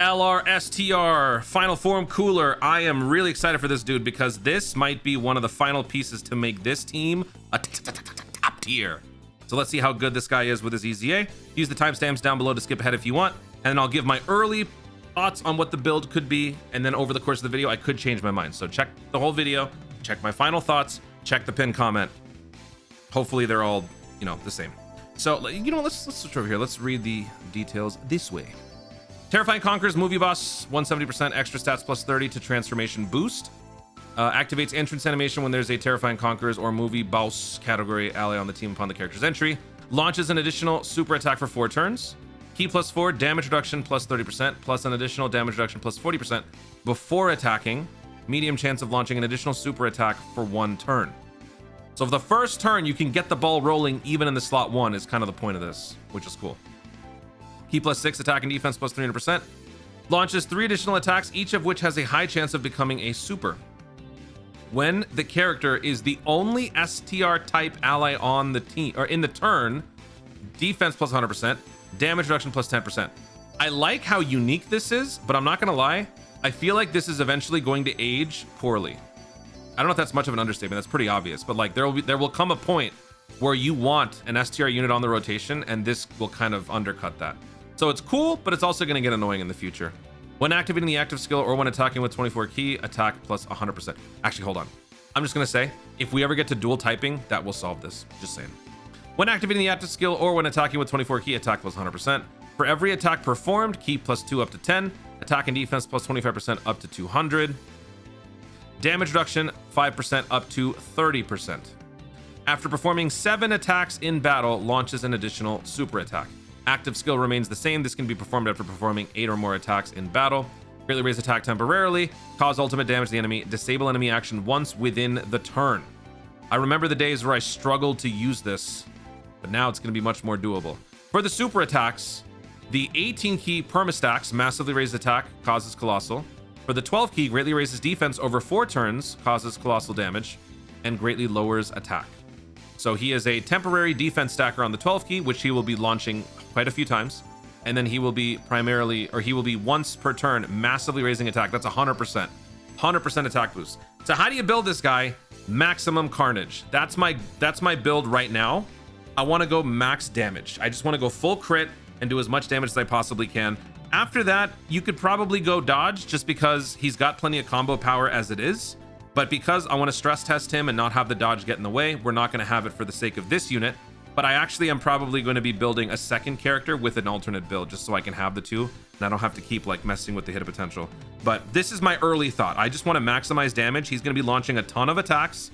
LRSTR, final form cooler. I am really excited for this dude because this might be one of the final pieces to make this team a top tier. So let's see how good this guy is with his EZA. Use the timestamps down below to skip ahead if you want. And then I'll give my early thoughts on what the build could be. And then over the course of the video, I could change my mind. So check the whole video, check my final thoughts, check the pinned comment. Hopefully they're all, you know, the same. So, you know, let's switch over here. Let's read the details this way. Terrifying Conquerors movie boss, 170% extra stats plus 30 to transformation boost. Activates entrance animation when there's a Terrifying Conquerors or movie boss category ally on the team upon the character's entry. Launches an additional super attack for 4 turns. Key plus 4, damage reduction plus 30%, plus an additional damage reduction plus 40% before attacking. Medium chance of launching an additional super attack for 1 turn. So for the first turn, you can get the ball rolling even in the slot 1 is kind of the point of this, which is cool. Key plus 6, attack and defense plus 300%. Launches 3 additional attacks, each of which has a high chance of becoming a super. When the character is the only STR type ally on the team, or in the turn, defense plus 100%, damage reduction plus 10%. I like how unique this is, but I'm not gonna lie, I feel like this is eventually going to age poorly. I don't know if that's much of an understatement, that's pretty obvious, but like there will come a point where you want an STR unit on the rotation, and this will kind of undercut that. So it's cool, but it's also going to get annoying in the future. When activating the active skill or when attacking with 24 key, attack plus 100%. Actually, hold on. I'm just going to say, if we ever get to dual typing, that will solve this. Just saying. When activating the active skill or when attacking with 24 key, attack plus 100%. For every attack performed, key plus 2 up to 10. Attack and defense plus 25% up to 200. Damage reduction 5% up to 30%. After performing 7 attacks in battle, launches an additional super attack. Active skill remains the same. This can be performed after performing 8 or more attacks in battle. Greatly raise attack temporarily, cause ultimate damage to the enemy, disable enemy action once within the turn. I remember the days where I struggled to use this, but now it's going to be much more doable. For the super attacks, the 18 key permastacks, massively raised attack, causes colossal. For the 12 key, greatly raises defense over 4 turns, causes colossal damage, and greatly lowers attack. So he is a temporary defense stacker on the 12 key, which he will be launching quite a few times. And then he will be once per turn, massively raising attack. That's 100% attack boost. So how do you build this guy? Maximum carnage. That's my build right now. I want to go max damage. I just want to go full crit and do as much damage as I possibly can. After that, you could probably go dodge just because he's got plenty of combo power as it is. But because I want to stress test him and not have the dodge get in the way, we're not going to have it for the sake of this unit. But I actually am probably going to be building a second character with an alternate build just so I can have the two and I don't have to keep like messing with the hit potential. But this is my early thought. I just want to maximize damage. He's going to be launching a ton of attacks,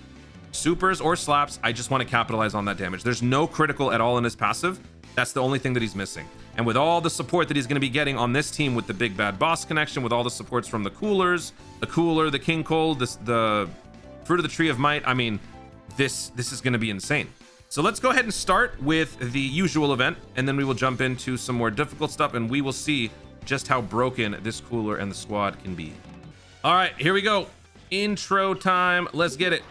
supers or slaps. I just want to capitalize on that damage. There's no critical at all in his passive. That's the only thing that he's missing. And with all the support that he's going to be getting on this team with the big bad boss connection, with all the supports from the coolers, the cooler, the king cold, the fruit of the tree of might, I mean, this is going to be insane. So let's go ahead and start with the usual event, and then we will jump into some more difficult stuff, and we will see just how broken this cooler and the squad can be. All right, here we go. Intro time. Let's get it.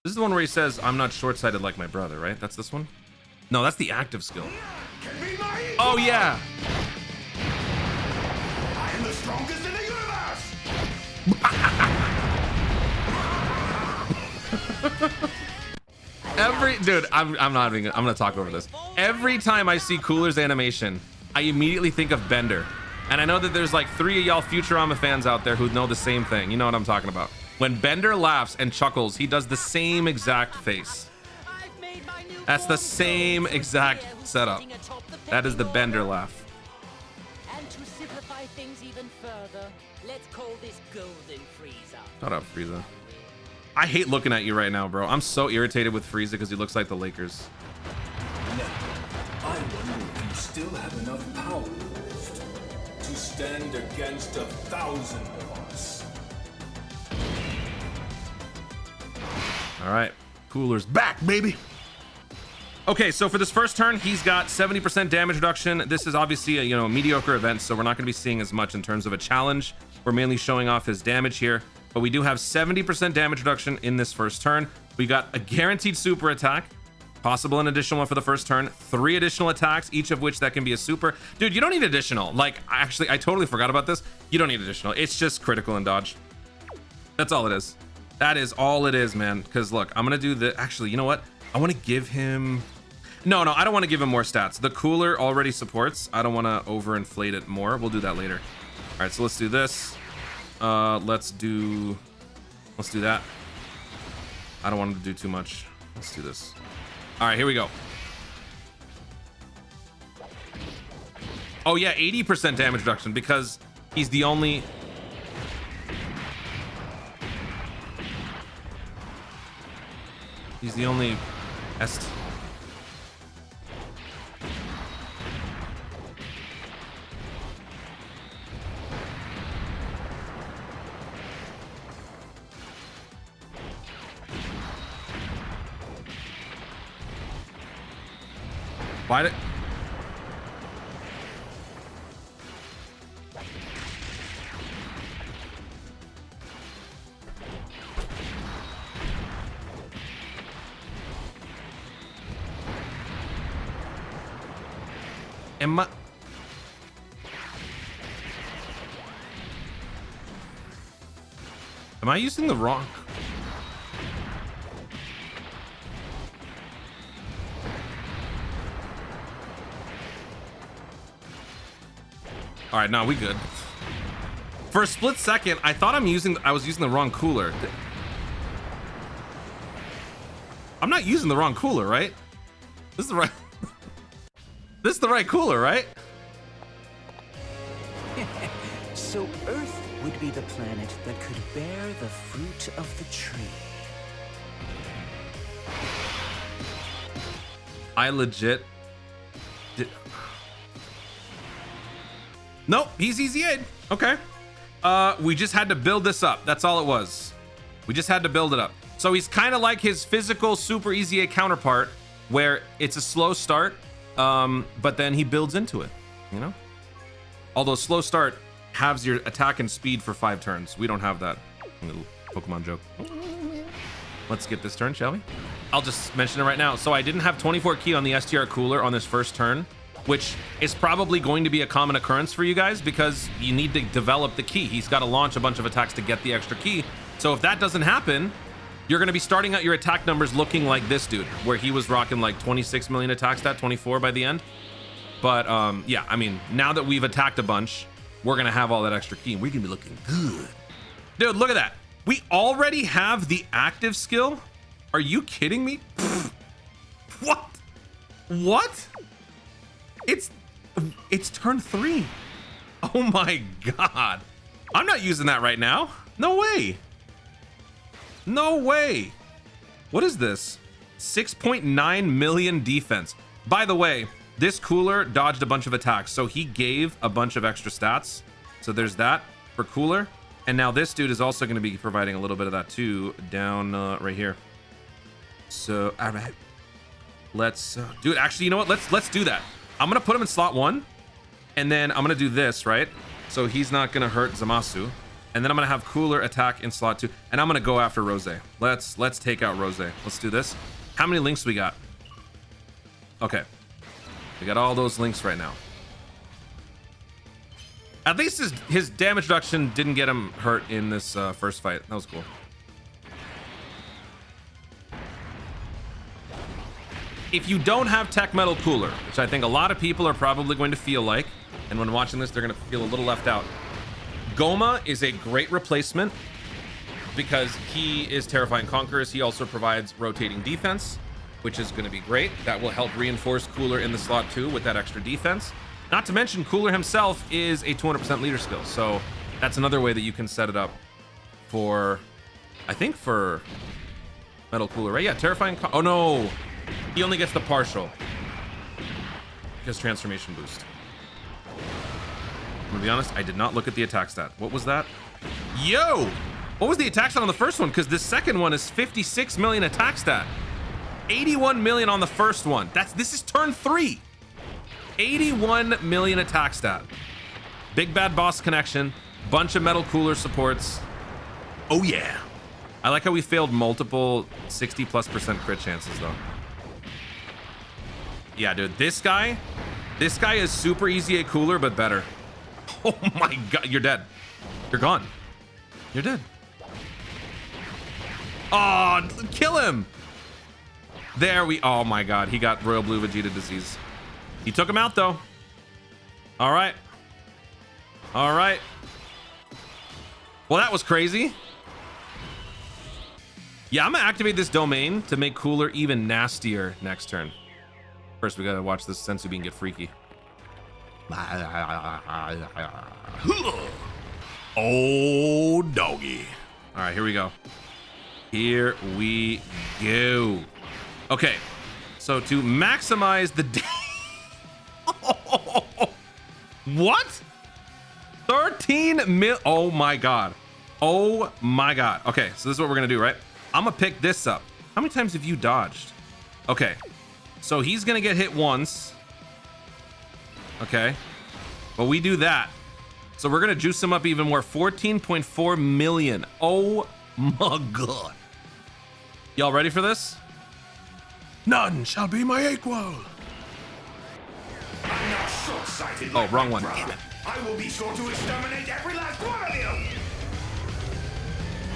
This is the one where he says, I'm not short-sighted like my brother, right? That's this one? No, that's the active skill. Oh, yeah. I am the strongest in the universe. Dude, I'm gonna talk over this. Every time I see Cooler's animation, I immediately think of Bender. And I know that there's like 3 of y'all Futurama fans out there who know the same thing. You know what I'm talking about. When Bender laughs and chuckles, he does the same exact face. That's the same exact setup. That is the Bender laugh. And to simplify things even further, let's call this Golden Frieza. Shut up, Frieza. I hate looking at you right now, bro. I'm so irritated with Frieza because he looks like the Lakers. Now, I wonder if you still have enough power left to stand against 1,000 of us. All right, Cooler's back, baby. Okay, so for this first turn, he's got 70% damage reduction. This is obviously a mediocre event, so we're not going to be seeing as much in terms of a challenge. We're mainly showing off his damage here, but we do have 70% damage reduction in this first turn. We got a guaranteed super attack, Possible an additional one for the first turn. 3 additional attacks, each of which that can be a super. Dude, you don't need additional. Like, actually, I totally forgot about this. You don't need additional. It's just critical and dodge. That's all it is. That is all it is, man. Because look, I'm going to do the... Actually, you know what? I want to give him... No, I don't want to give him more stats. The cooler already supports. I don't want to overinflate it more. We'll do that later. All right, so let's do this. Let's do that. I don't want him to do too much. Let's do this. All right, here we go. Oh yeah, 80% damage reduction because he's the only... He's the only... Why did... Am I using the wrong... All right, now we good. For a split second, I thought I was using the wrong cooler. I'm not using the wrong cooler, right? This is the right... This is the right cooler, right? So Earth would be the planet that could bear the fruit of the tree. I legit... Nope, he's EZA'd. Okay. We just had to build this up. That's all it was. We just had to build it up. So he's kind of like his physical super EZA counterpart, where it's a slow start, but then he builds into it, you know? Although slow start halves your attack and speed for 5 turns. We don't have that. Little Pokemon joke. Let's skip this turn, shall we? I'll just mention it right now. So I didn't have 24 key on the STR cooler on this first turn, which is probably going to be a common occurrence for you guys because you need to develop the key. He's got to launch a bunch of attacks to get the extra key. So if that doesn't happen, you're going to be starting out your attack numbers looking like this dude, where he was rocking like 26 million attack stat, 24 by the end. But yeah, I mean, now that we've attacked a bunch, we're going to have all that extra key and we're going to be looking good. Dude, look at that. We already have the active skill. Are you kidding me? What? What? It's turn 3. Oh my God. I'm not using that right now. No way. No way. What is this? 6.9 million defense. By the way, this cooler dodged a bunch of attacks, so he gave a bunch of extra stats. So there's that for cooler. And now this dude is also going to be providing a little bit of that too down right here. So, all right. Let's dude, actually, you know what? Let's do that. I'm going to put him in slot 1, and then I'm going to do this, right? So he's not going to hurt Zamasu. And then I'm going to have cooler attack in slot 2, and I'm going to go after Rose. Let's take out Rose. Let's do this. How many links we got? Okay. We got all those links right now. At least his damage reduction didn't get him hurt in this first fight. That was cool. If you don't have Tech Metal Cooler, which I think a lot of people are probably going to feel like, and when watching this, they're going to feel a little left out. Goma is a great replacement because he is Terrifying Conquerors. He also provides rotating defense, which is going to be great. That will help reinforce Cooler in the slot 2 with that extra defense. Not to mention, Cooler himself is a 200% leader skill. So that's another way that you can set it up for, I think for Metal Cooler, right? Yeah, Terrifying oh no, he only gets the partial because transformation boost. I'm gonna be honest, I did not look at the attack stat. What was that? Yo! What was the attack stat on the first one? Because this second one is 56 million attack stat. 81 million on the first one. This is turn 3. 81 million attack stat. Big bad boss connection. Bunch of Metal Cooler supports. Oh yeah. I like how we failed multiple 60+% crit chances though. Yeah, dude, this guy is super EZA cooler, but better. Oh my God, you're dead. You're gone. You're dead. Oh, kill him. There we, oh my God, he got Royal Blue Vegeta disease. He took him out though. All right. All right. Well, that was crazy. Yeah, I'm gonna activate this domain to make Cooler even nastier next turn. First, we gotta watch this Sensu Bean get freaky. Oh, doggy. All right, here we go. Here we go. Okay, so to maximize the what? 13 mil. Oh my God. Oh my God. Okay, so this is what we're gonna do, right? I'm gonna pick this up. How many times have you dodged? Okay, so he's gonna get hit once. Okay, but we do that. So we're gonna juice him up even more. 14.4 million. Oh my God. Y'all ready for this? None shall be my equal. I'm not short-sighted. Oh, wrong one. Damn it. I will be sure to exterminate every last one of you.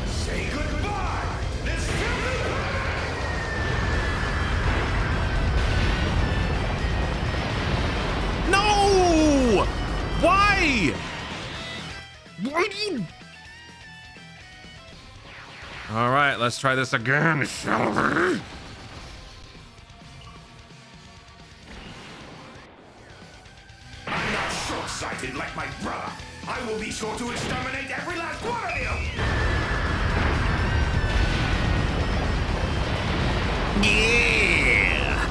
Say goodbye. This No! Why? Why do you? All right, let's try this again, shall we? I'm not short-sighted like my brother. I will be sure to exterminate every last one of you. Yeah!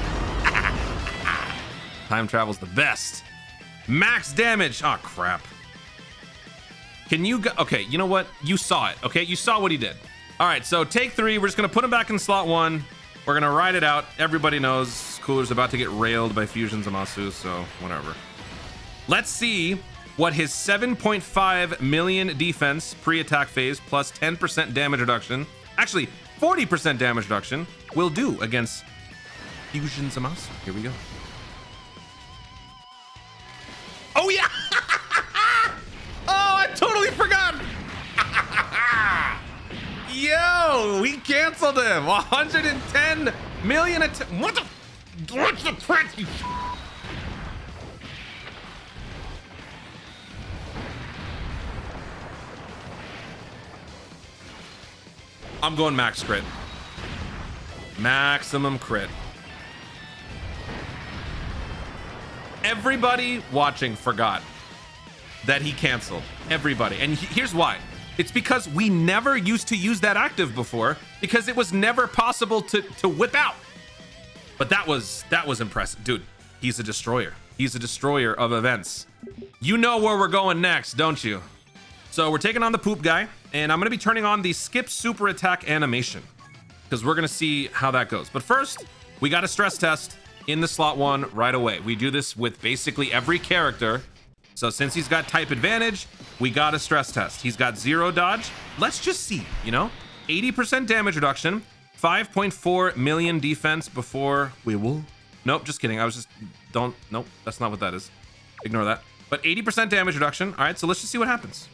Time travel's the best. Max damage. Oh, crap. Can you go? Okay, you know what? You saw it, okay? You saw what he did. All right, so take 3. We're just going to put him back in slot 1. We're going to ride it out. Everybody knows Cooler's about to get railed by Fusion Zamasu, so whatever. Let's see what his 7.5 million defense pre-attack phase plus 10% damage reduction, actually 40% damage reduction, will do against Fusion Zamasu. Here we go. Oh yeah! Oh, I totally forgot! Yo, we canceled him. 110 million. What the? What's the price? I'm going max crit. Maximum crit. Everybody watching forgot that he canceled. Everybody. And here's why. It's because we never used to use that active before because it was never possible to whip out. But that was impressive. Dude, he's a destroyer. He's a destroyer of events. You know where we're going next, don't you? So we're taking on the poop guy, and I'm going to be turning on the skip super attack animation because we're going to see how that goes. But first, we got a stress test in the slot 1 right away. We do this with basically every character. So since he's got type advantage, we got a stress test. He's got 0 dodge. Let's just see, you know, 80% damage reduction, 5.4 million defense before we will. Nope, just kidding. I was just, nope, that's not what that is. Ignore that. But 80% damage reduction. All right, so let's just see what happens.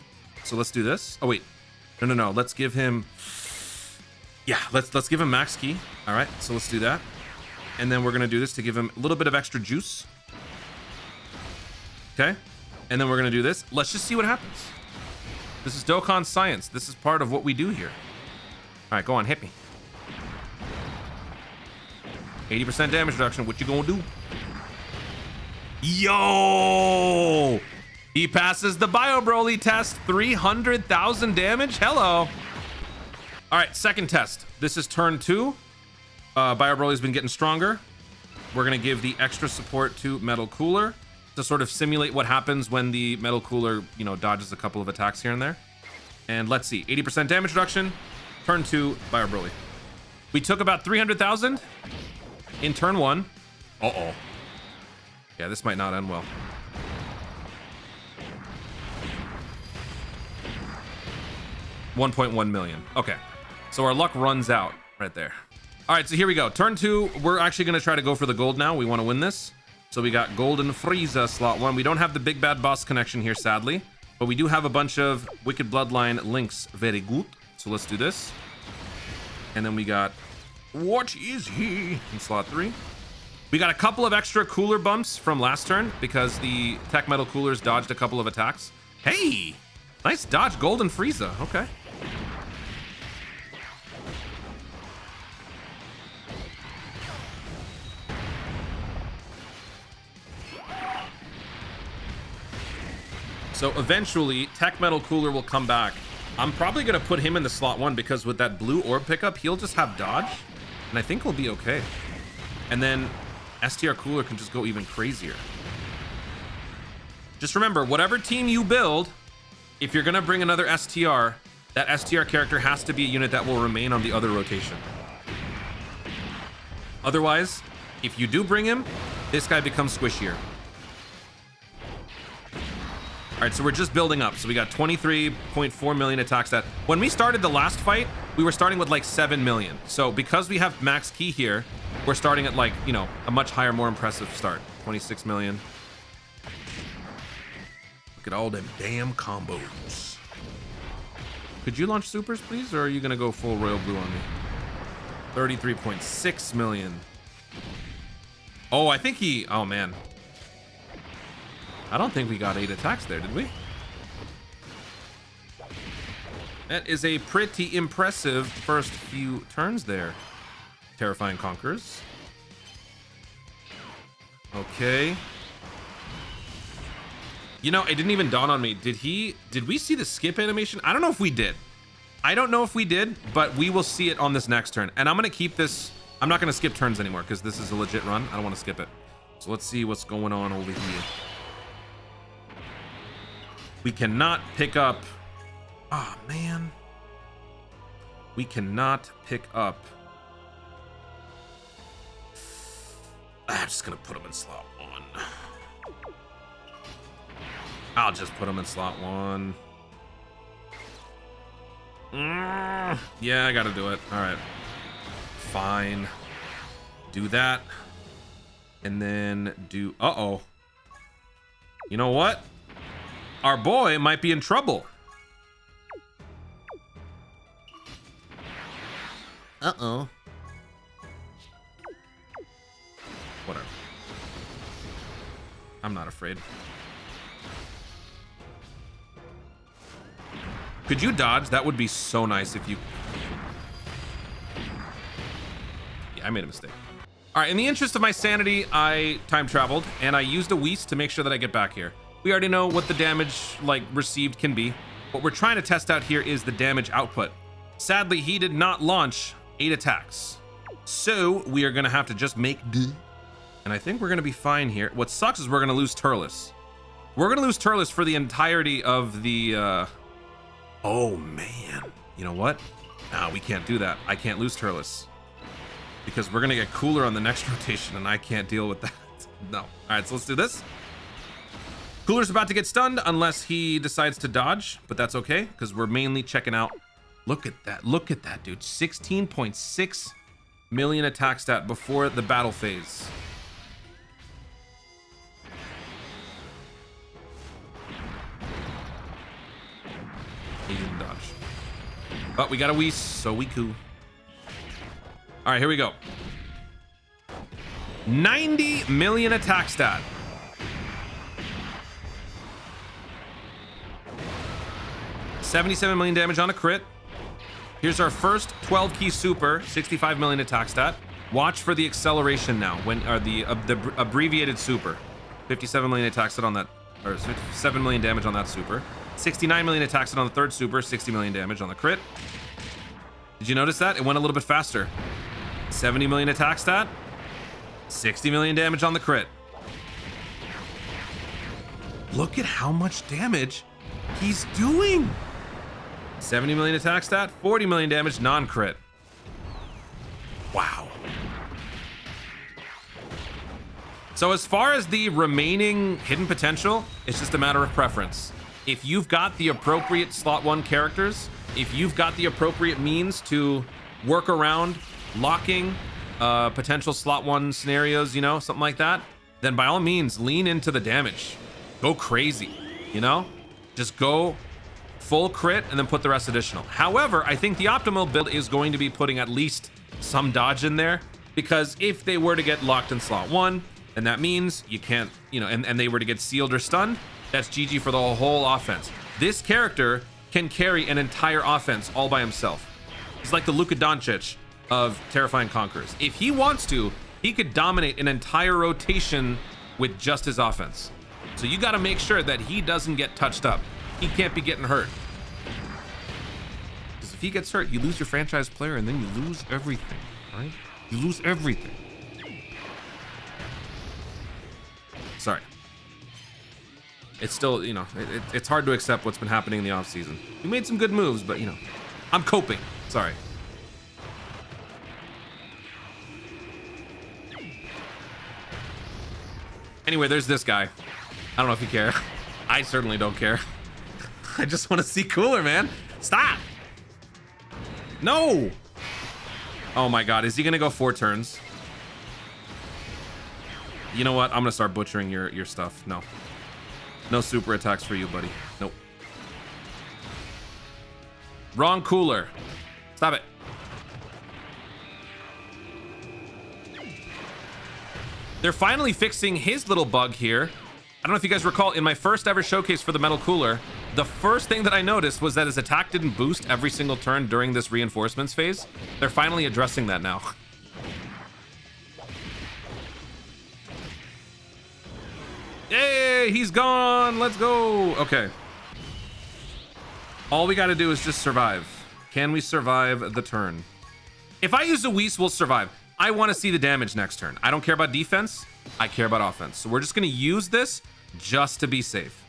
So let's do this. Oh, wait. No. Let's give him, yeah, let's give him max key. All right, so let's do that. And then we're going to do this to give him a little bit of extra juice. Okay. And then we're going to do this. Let's just see what happens. This is Dokkan science. This is part of what we do here. All right, go on, hit me. 80% damage reduction. What you going to do? Yo! He passes the Bio Broly test. 300,000 damage. Hello. All right, second test. This is turn 2. Bio Broly's been getting stronger. We're going to give the extra support to Metal Cooler to sort of simulate what happens when the Metal Cooler, you know, dodges a couple of attacks here and there. And let's see, 80% damage reduction, turn 2, Bio Broly. We took about 300,000 in turn 1. Uh-oh. Yeah, this might not end well. $1.1 million. Okay, so our luck runs out right there. All right, so here we go. Turn 2, we're actually going to try to go for the gold now. We want to win this. So we got Golden Frieza slot 1. We don't have the big bad boss connection here, sadly. But we do have a bunch of Wicked Bloodline links. Very good. So let's do this. And then we got... What is he? In slot 3. We got a couple of extra cooler bumps from last turn because the Tech Metal coolers dodged a couple of attacks. Hey! Nice dodge, Golden Frieza. Okay. So eventually, Tech Metal Cooler will come back. I'm probably going to put him in the slot 1 because with that blue orb pickup, he'll just have dodge. And I think he'll be okay. And then STR Cooler can just go even crazier. Just remember, whatever team you build, if you're going to bring another STR, that STR character has to be a unit that will remain on the other rotation. Otherwise, if you do bring him, this guy becomes squishier. All right, so we're just building up. So we got 23.4 million attack stat. When we started the last fight, we were starting with like 7 million. So because we have max key here, we're starting at like, you know, a much higher, more impressive start. 26 million. Look at all them damn combos. Could you launch supers, please? Or are you going to go full royal blue on me? 33.6 million. Oh, I think he... Oh, man. I don't think we got 8 attacks there, did we? That is a pretty impressive first few turns there. Terrifying Conquerors. Okay. You know, it didn't even dawn on me. Did we see the skip animation? I don't know if we did. I don't know if we did, but we will see it on this next turn. And I'm going to keep this. I'm not going to skip turns anymore because this is a legit run. I don't want to skip it. So let's see what's going on over here. We cannot pick up... Oh, man. We cannot pick up... I'm just going to put him in slot 1. I'll just put him in slot 1. Yeah, I got to do it. All right. Fine. Do that. And then do... Uh-oh. You know what? Our boy might be in trouble. Uh-oh. Whatever. I'm not afraid. Could you dodge? That would be so nice if you... Yeah, I made a mistake. All right, in the interest of my sanity, I time traveled and I used a Whis to make sure that I get back here. We already know what the damage like received can be. What we're trying to test out here is the damage output. Sadly, he did not launch 8 attacks. So we are gonna have to just make do. And I think we're gonna be fine here. What sucks is we're gonna lose Turles. We're gonna lose Turles for the entirety of the, Oh man, you know what? No, we can't do that. I can't lose Turles. Because we're gonna get cooler on the next rotation and I can't deal with that. No. All right, so let's do this. Cooler's about to get stunned unless he decides to dodge, but that's okay because we're mainly checking out. Look at that, dude. 16.6 million attack stat before the battle phase. He didn't dodge. But we got a Whis, so we cool. All right, here we go. 90 million attack stat. 77 million damage on a crit. Here's our first 12 key super, 65 million attack stat. Watch for the acceleration now, when the abbreviated super. 57 million attack stat on that, or 7 million damage on that super. 69 million attack stat on the third super, 60 million damage on the crit. Did you notice that? It went a little bit faster. 70 million attack stat, 60 million damage on the crit. Look at how much damage he's doing. 70 million attack stat, 40 million damage, non-crit. Wow. So as far as the remaining hidden potential, it's just a matter of preference. If you've got the appropriate slot 1 characters, if you've got the appropriate means to work around locking potential slot 1 scenarios, you know, something like that, then by all means lean into the damage. Go crazy, you know? Just go full crit and then put the rest additional. However, I think the optimal build is going to be putting at least some dodge in there, because if they were to get locked in slot 1, and that means you can't, you know, and they were to get sealed or stunned, that's GG for the whole offense. This character can carry an entire offense all by himself. He's like the Luka Doncic of Terrifying Conquerors. If he wants to, he could dominate an entire rotation with just his offense. So you got to make sure that he doesn't get touched up. He can't be getting hurt. Because if he gets hurt, you lose your franchise player and then you lose everything, right? You lose everything. Sorry. It's still, you know, it's hard to accept what's been happening in the offseason. We made some good moves, but, you know, I'm coping. Sorry. Anyway, there's this guy. I don't know if you care. I certainly don't care. I just want to see Cooler, man. Stop. No. Oh my God. Is he going to go 4 turns? You know what? I'm going to start butchering your stuff. No. No super attacks for you, buddy. Nope. Wrong Cooler. Stop it. They're finally fixing his little bug here. I don't know if you guys recall, in my first ever showcase for the Metal Cooler, the first thing that I noticed was that his attack didn't boost every single turn during this reinforcements phase. They're finally addressing that now. Yay, he's gone. Let's go. Okay. All we got to do is just survive. Can we survive the turn? If I use a Whis, we'll survive. I want to see the damage next turn. I don't care about defense. I care about offense. So we're just going to use this just to be safe.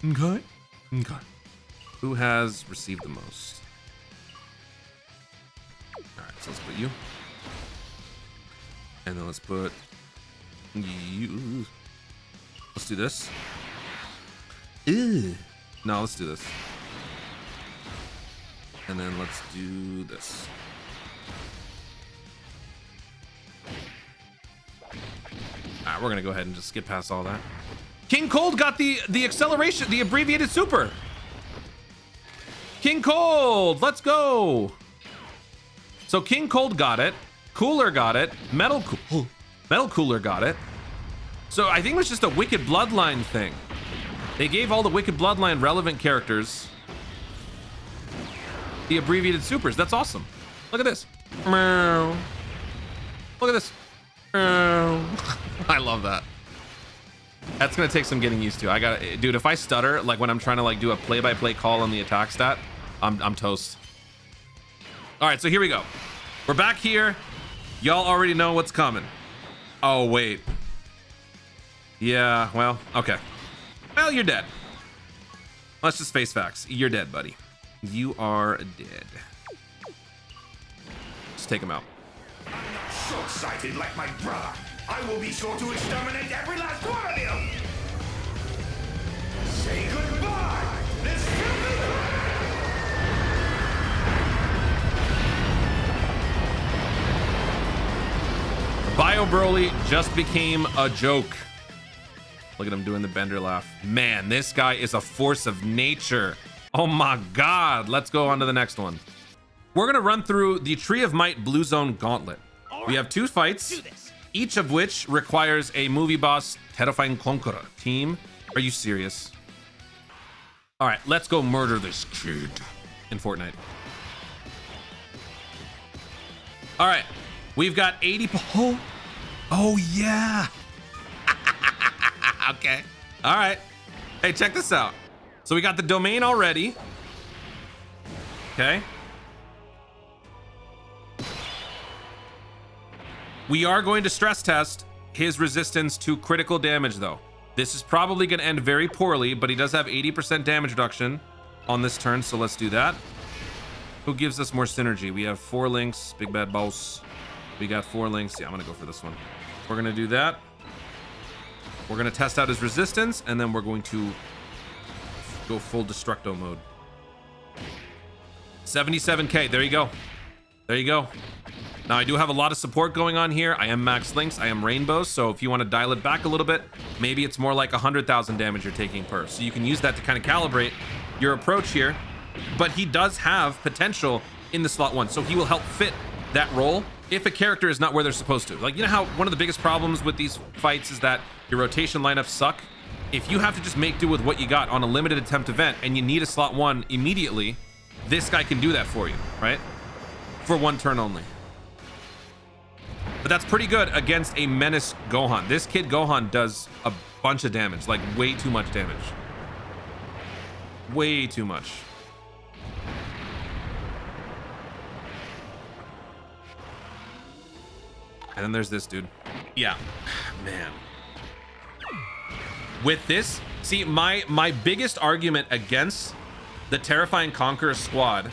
Okay. Okay. Who has received the most? All right, so let's put you. And then let's put you. Let's do this. Ew. No, let's do this. And then let's do this. Alright, we're gonna go ahead and just skip past all that. King Cold got the acceleration, the abbreviated super. King Cold, let's go. So King Cold got it. Cooler got it. Metal Cooler got it. So I think it was just a Wicked Bloodline thing. They gave all the Wicked Bloodline relevant characters the abbreviated supers. That's awesome. Look at this. Look at this. I love that. That's gonna take some getting used to. I got, dude, if I stutter like when I'm trying to like do a play-by-play call on the attack stat, I'm toast. All right, so here we go. We're back here. Y'all already know what's coming. Oh wait. Yeah, well, okay. Well, you're dead. Let's just face facts. You're dead, buddy. You are dead. Just take him out. I'm not short-sighted like my brother. I will be sure to exterminate every last one of you. Say goodbye. This Bio Broly just became a joke. Look at him doing the bender laugh. Man, this guy is a force of nature. Oh my God. Let's go on to the next one. We're going to run through the Tree of Might Blue Zone Gauntlet. We have 2 fights, each of which requires a movie boss Terrifying Conqueror team. Are you serious? All right, let's go murder this kid in Fortnite. All right, we've got 80. Oh yeah. Okay. All right. Hey, check this out. So we got the domain already. Okay. We are going to stress test his resistance to critical damage, though. This is probably going to end very poorly, but he does have 80% damage reduction on this turn, so let's do that. Who gives us more synergy? We have 4 links, big bad boss. We got 4 links. Yeah, I'm going to go for this one. We're going to do that. We're going to test out his resistance, and then we're going to go full Destructo mode. 77K. There you go. There you go. Now, I do have a lot of support going on here. I am Max Lynx, I am Rainbow, so if you want to dial it back a little bit, maybe it's more like 100,000 damage you're taking per. So you can use that to kind of calibrate your approach here. But he does have potential in the slot 1, so he will help fit that role if a character is not where they're supposed to. Like, you know how one of the biggest problems with these fights is that your rotation lineups suck? If you have to just make do with what you got on a limited attempt event and you need a slot 1 immediately, this guy can do that for you, right? For 1 turn only. But that's pretty good against a menace Gohan. This kid Gohan does a bunch of damage, like way too much damage. Way too much. And then there's this dude. Yeah, man. With this, see, my biggest argument against the Terrifying Conqueror squad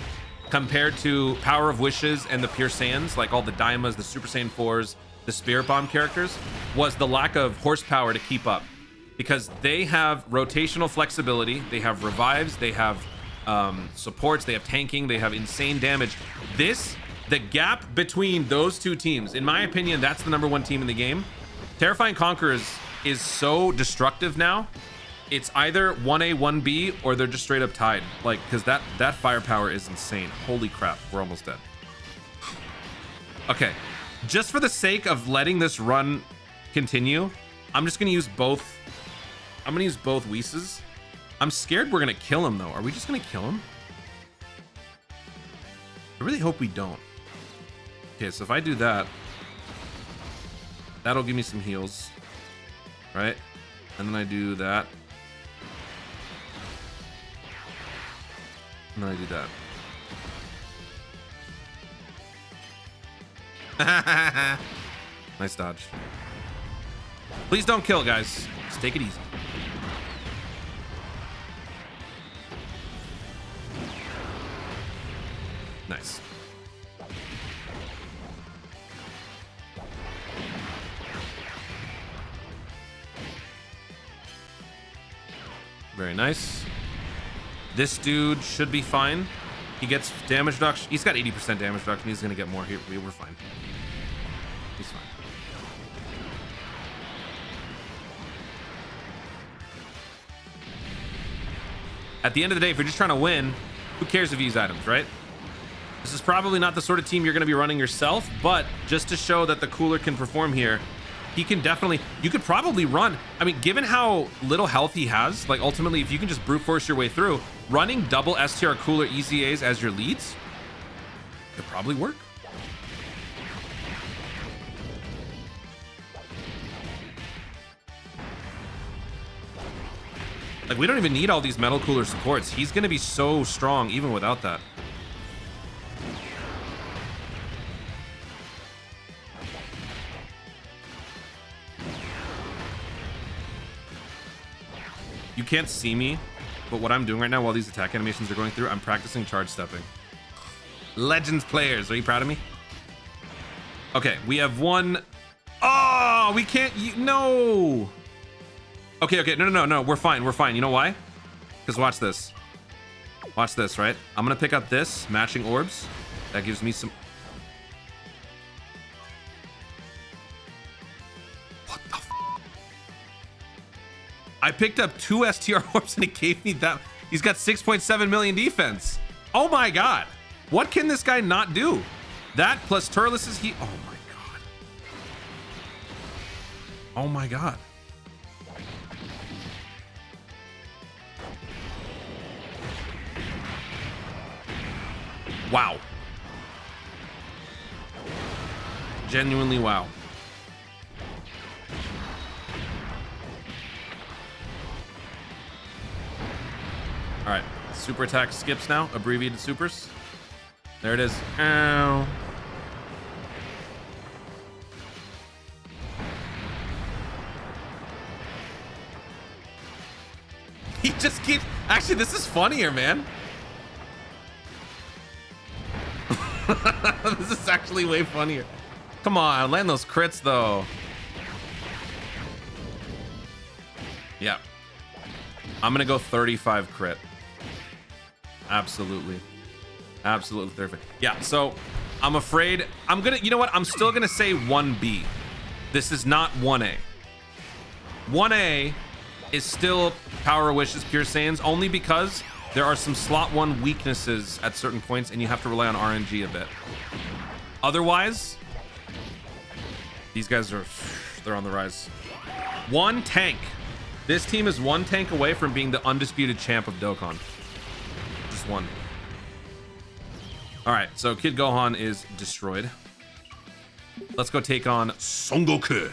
compared to Power of Wishes and the Pure Saiyans, like all the Daimas, the Super Saiyan 4s, the Spirit Bomb characters, was the lack of horsepower to keep up. Because they have rotational flexibility, they have revives, they have supports, they have tanking, they have insane damage. The gap between those two teams, in my opinion, that's the #1 team in the game. Terrifying Conquerors is so destructive now. It's either 1A, 1B, or they're just straight up tied. Like, because that firepower is insane. Holy crap, we're almost dead. Okay, just for the sake of letting this run continue, I'm just gonna use both. I'm gonna use both Whis. I'm scared we're gonna kill him though. Are we just gonna kill him? I really hope we don't. Okay, so if I do that, that'll give me some heals, right? And then I do that. And then I do that. Nice dodge. Please don't kill, guys. Just take it easy. Nice. Very nice. This dude should be fine. He gets damage reduction. He's got 80% damage reduction. He's gonna get more here. We're fine. He's fine. At the end of the day, if you're just trying to win, who cares if you use items, right? This is probably not the sort of team you're gonna be running yourself, but just to show that the cooler can perform here, he can definitely, you could probably run. I mean, given how little health he has, like ultimately, if you can just brute force your way through, running double STR cooler EZAs as your leads could probably work. Like, we don't even need all these metal cooler supports. He's gonna be so strong even without that. You can't see me, but what I'm doing right now while these attack animations are going through, I'm practicing charge stepping. Legends players, are you proud of me? Okay, we have one. Oh, we can't, no. Okay, no, we're fine, You know why? Because watch this. Watch this, right? I'm gonna pick up this, matching orbs. That gives me some. I picked up 2 STR orbs and it gave me that. He's got 6.7 million defense. Oh my god. What can this guy not do? That plus Turles' heat. Oh my god. Oh my god. Wow. Genuinely wow. All right, super attack skips now, abbreviated supers. There it is. Ow. He just keeps, actually, this is funnier, man. This is actually way funnier. Come on, land those crits though. Yeah. I'm gonna go 35 crit. Absolutely. Absolutely 35. Yeah, so I'm afraid I'm gonna, you know what? I'm still gonna say 1B. This is not 1A. 1A is still Power Wishes Pure Saiyans only because there are some slot 1 weaknesses at certain points and you have to rely on RNG a bit. Otherwise, these guys are, they're on the rise. 1 tank. This team is 1 tank away from being the undisputed champ of Dokkan. Just 1. All right, so Kid Gohan is destroyed. Let's go take on Son Goku.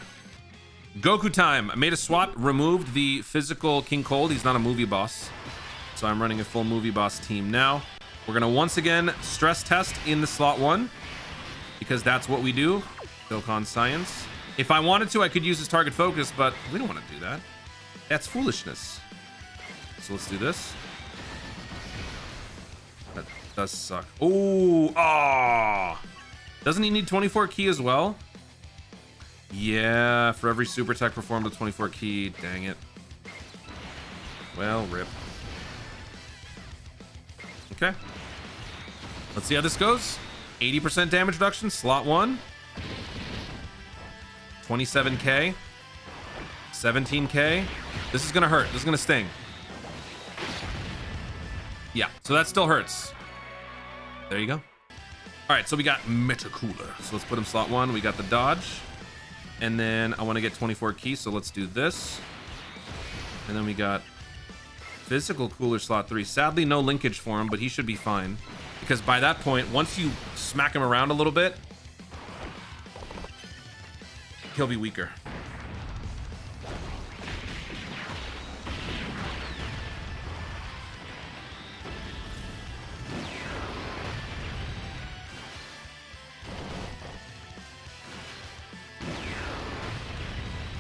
Goku time. I made a swap, removed the physical King Cold. He's not a movie boss. So I'm running a full movie boss team now. We're gonna once again stress test in the slot 1 because that's what we do. Dokkan science. If I wanted to, I could use his target focus, but we don't want to do that. That's foolishness. So let's do this. That does suck. Oh, ah. Doesn't he need 24 key as well? Yeah, for every super attack performed with 24 key. Dang it. Well, rip. Okay. Let's see how this goes. 80% damage reduction, slot 1. 27k. 17k. This is gonna hurt. This is gonna sting. Yeah, so that still hurts. There you go. All right, so we got Meta Cooler. So let's put him slot 1. We got the dodge. And then I want to get 24 keys, so let's do this. And then we got Physical Cooler slot 3. Sadly, no linkage for him, but he should be fine. Because by that point, once you smack him around a little bit, he'll be weaker.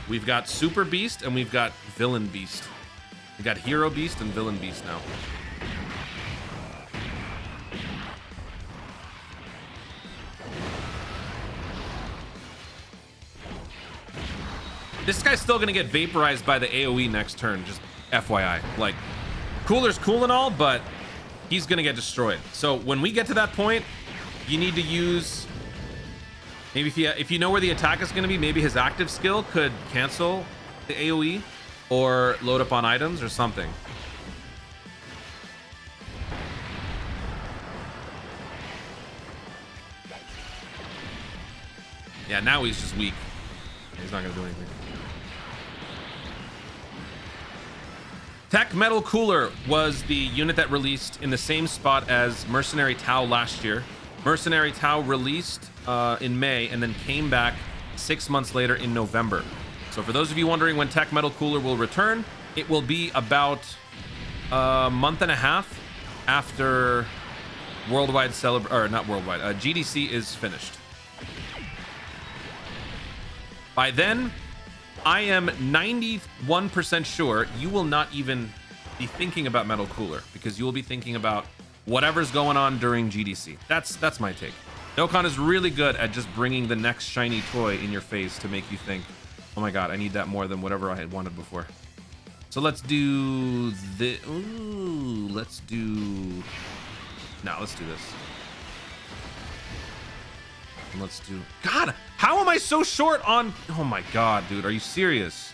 We've got Super Beast and we've got Villain Beast. We got Hero Beast and Villain Beast now. This guy's still gonna get vaporized by the AoE next turn, just FYI. Like, Cooler's cool and all, but he's gonna get destroyed. So when we get to that point, you need to use... Maybe if you know where the attack is going to be, maybe his active skill could cancel the AoE or load up on items or something. Yeah, now he's just weak. He's not going to do anything. Tech Metal Cooler was the unit that released in the same spot as Mercenary Tau last year. Mercenary Tau released in May and then came back 6 months later in November. So for those of you wondering when Tech Metal Cooler will return, it will be about a month and a half after worldwide GDC is finished. By then, I am 91% sure you will not even be thinking about Metal Cooler because you will be thinking about whatever's going on during GDC. That's my take. Dokkan is really good at just bringing the next shiny toy in your face to make you think, oh my god, I need that more than whatever I had wanted before. So let's do the... Ooh, let's do... No, let's do this. Let's do... God, how am I so short on... Oh my god, dude, are you serious?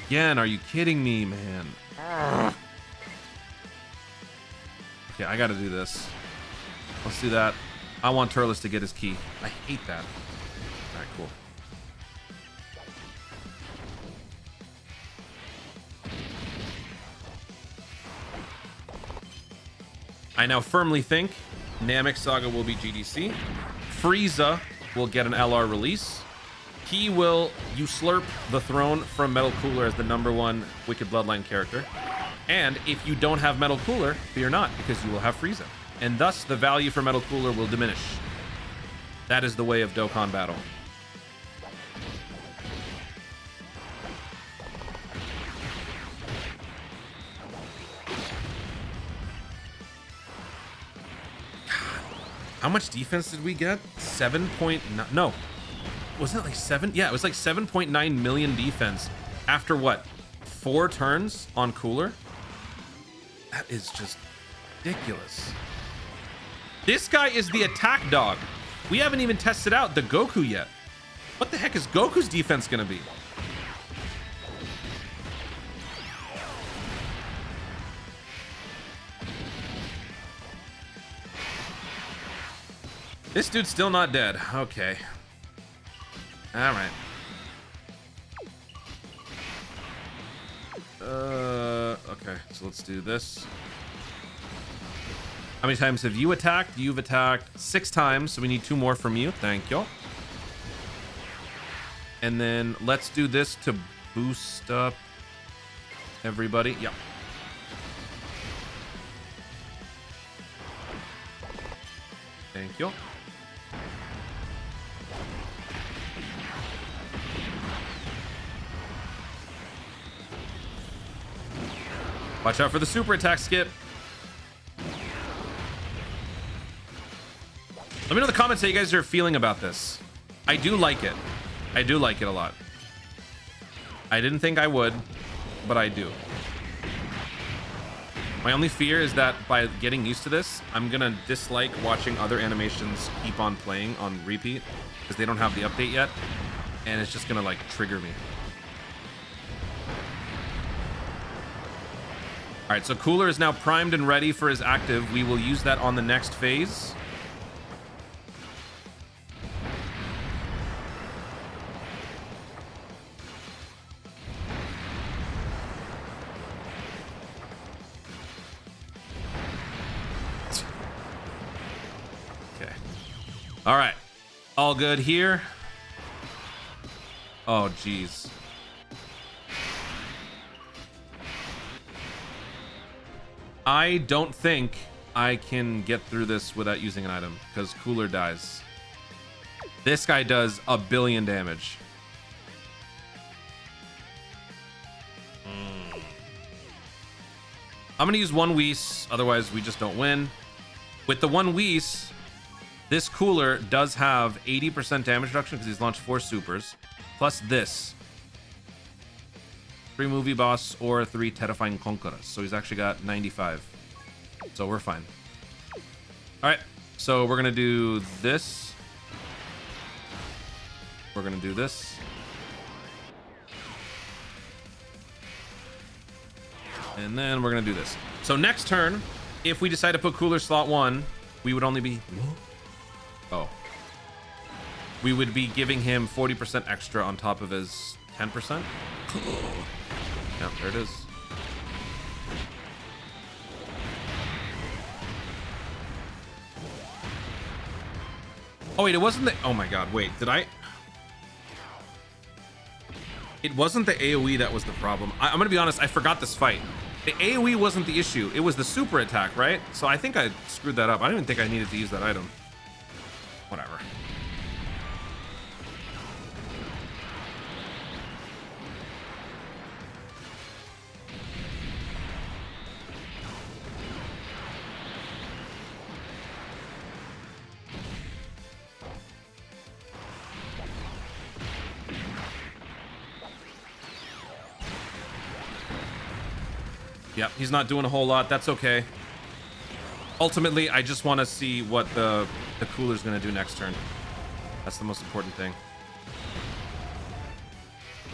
Again, are you kidding me, man? Ugh. Okay, I gotta do this. Let's do that. I want Turles to get his key. I hate that. All right, cool. I now firmly think Namek Saga will be GDC. Frieza will get an LR release. He will usurp the throne from Metal Cooler as the #1 Wicked Bloodline character. And if you don't have Metal Cooler, fear not, because you will have Frieza. And thus, the value for Metal Cooler will diminish. That is the way of Dokkan Battle. How much defense did we get? 7.9... No. Wasn't it like 7? Yeah, it was like 7.9 million defense after what? 4 turns on Cooler? That is just ridiculous. This guy is the attack dog. We haven't even tested out the Goku yet. What the heck is Goku's defense gonna be? This dude's still not dead. Okay. All right. Okay, so let's do this. How many times have you attacked? You've attacked 6 times, so we need 2 more from you. Thank you. And then let's do this to boost up everybody. Yep. Thank you. Watch out for the super attack, Skip. Let me know in the comments how you guys are feeling about this. I do like it. I do like it a lot. I didn't think I would, but I do. My only fear is that by getting used to this, I'm gonna dislike watching other animations keep on playing on repeat because they don't have the update yet, and it's just gonna like trigger me. All right, so Cooler is now primed and ready for his active. We will use that on the next phase. Okay. All right. All good here. Oh, geez. I don't think I can get through this without using an item because Cooler dies. This guy does 1 billion damage. I'm gonna use 1 Whis, otherwise we just don't win. With the 1 Whis, this Cooler does have 80% damage reduction because he's launched 4 supers, plus this. 3 movie boss or 3 terrifying conquerors. So he's actually got 95. So we're fine. All right. So we're going to do this. We're going to do this. And then we're going to do this. So next turn, if we decide to put Cooler slot 1, we would only be... Oh. We would be giving him 40% extra on top of his 10%. Yep, there it is. Oh, wait, it wasn't the... Oh, my God. Wait, did I... It wasn't the AoE that was the problem. I'm going to be honest. I forgot this fight. The AoE wasn't the issue. It was the super attack, right? So I think I screwed that up. I don't even think I needed to use that item. Whatever. Yep, he's not doing a whole lot. That's okay. Ultimately, I just want to see what the Cooler's going to do next turn. That's the most important thing.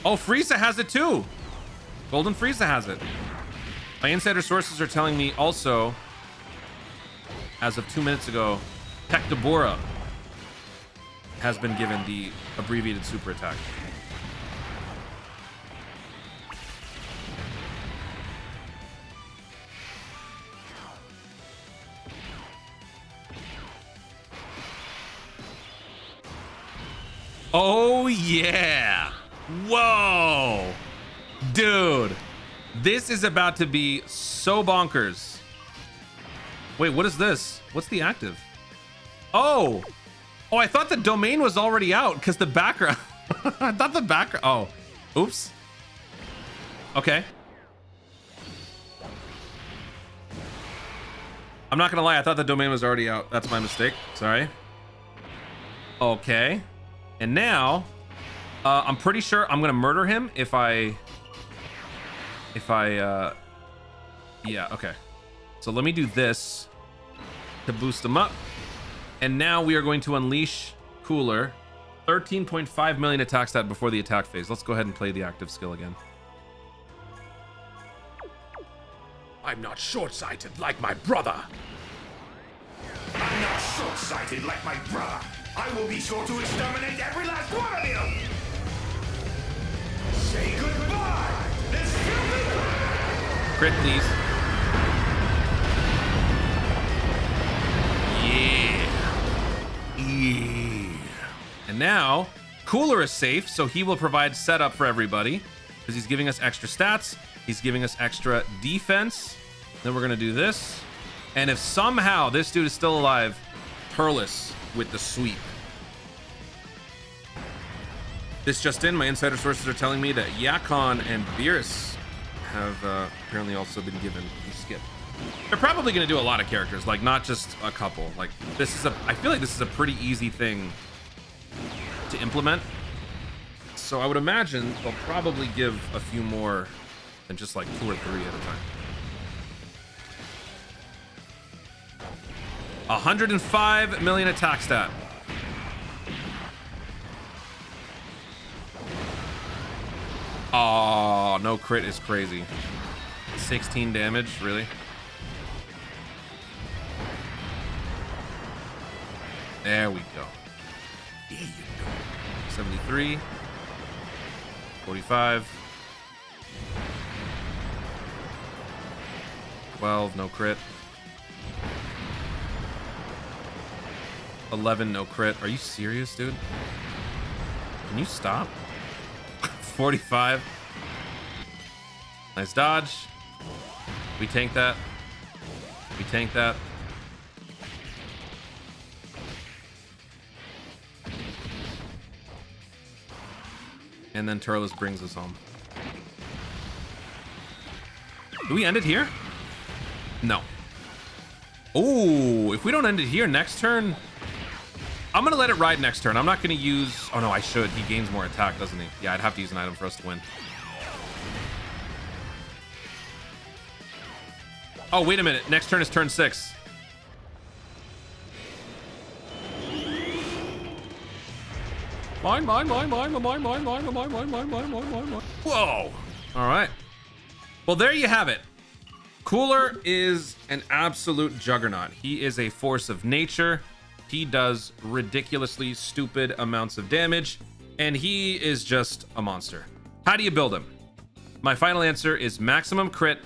Oh, Frieza has it too. Golden Frieza has it. My insider sources are telling me also, as of 2 minutes ago, Tech Deborah has been given the abbreviated super attack. Oh, yeah. Whoa. Dude. This is about to be so bonkers. Wait, what is this? What's the active? Oh. Oh, I thought the domain was already out because the background. I thought the background. Oh. Oops. Okay. I'm not going to lie. I thought the domain was already out. That's my mistake. Sorry. Okay. And now, I'm pretty sure I'm gonna murder him if I, yeah, okay. So let me do this to boost him up. And now we are going to unleash Cooler. 13.5 million attack stat before the attack phase. Let's go ahead and play the active skill again. I'm not short-sighted like my brother. I'm not short-sighted like my brother. I will be sure to exterminate every last one of you. Say goodbye. This filthy Crit, please. Yeah. And now, Cooler is safe, so he will provide setup for everybody because he's giving us extra stats. He's giving us extra defense. Then we're going to do this. And if somehow this dude is still alive, Turles with the sweep. This just in, my insider sources are telling me that Yakon and Beerus have apparently also been given the skip. They're probably going to do a lot of characters, like not just a couple. Like this is I feel like this is a pretty easy thing to implement. So I would imagine they'll probably give a few more than just like 2 or 3 at a time. 105 million attack stat. Oh, no crit is crazy. 16 damage, really? There we go. There you go. 73. 45. 12, no crit. 11, no crit. Are you serious, dude? Can you stop? 45. Nice dodge. We tank that. We tank that. And then Turles brings us home. Do we end it here? No. Oh, if we don't end it here next turn, I'm gonna let it ride next turn. I'm not gonna use, oh no, I should. He gains more attack, doesn't he? Yeah, I'd have to use an item for us to win. Oh, wait a minute. Next turn is turn 6. Mine. Whoa. All right. Well, there you have it. Cooler is an absolute juggernaut. He is a force of nature. He does ridiculously stupid amounts of damage, and he is just a monster. How do you build him? My final answer is maximum crit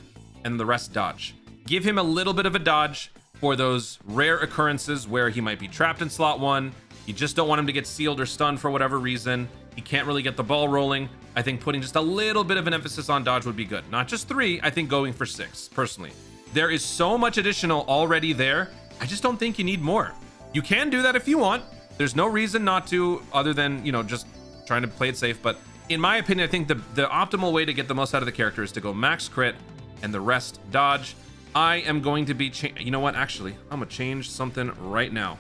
and the rest dodge. Give him a little bit of a dodge for those rare occurrences where he might be trapped in slot 1. You just don't want him to get sealed or stunned for whatever reason. He can't really get the ball rolling. I think putting just a little bit of an emphasis on dodge would be good. Not just 3, I think going for 6, personally. There is so much additional already there. I just don't think you need more. You can do that if you want. There's no reason not to, other than, you know, just trying to play it safe. But in my opinion, I think the optimal way to get the most out of the character is to go max crit and the rest dodge. I am going to be, you know what? Actually, I'm going to change something right now.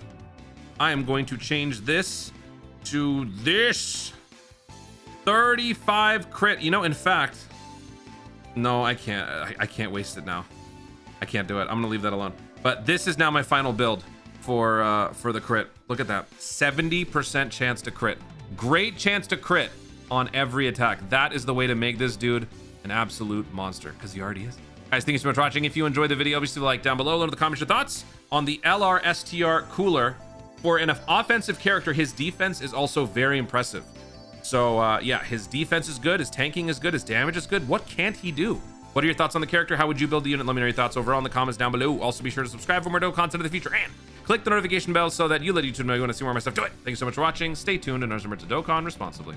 I am going to change this to this 35 crit. You know, in fact, no, I can't. I can't waste it now. I can't do it. I'm going to leave that alone. But this is now my final build for the crit. Look at that. 70% chance to crit. Great chance to crit on every attack. That is the way to make this dude an absolute monster, because he already is. Guys, thank you so much for watching. If you enjoyed the video, obviously like down below. Let in the comments your thoughts on the LR STR Cooler. For an offensive character, his defense is also very impressive. So yeah, his defense is good, his tanking is good, his damage is good. What can't he do? What are your thoughts on the character? How would you build the unit? Let me know your thoughts overall in the comments down below. Also, be sure to subscribe for more Dokkan content in the future and click the notification bell so that you let YouTube know you want to see more of my stuff. Do it. Thank you so much for watching. Stay tuned and remember to Dokkan responsibly.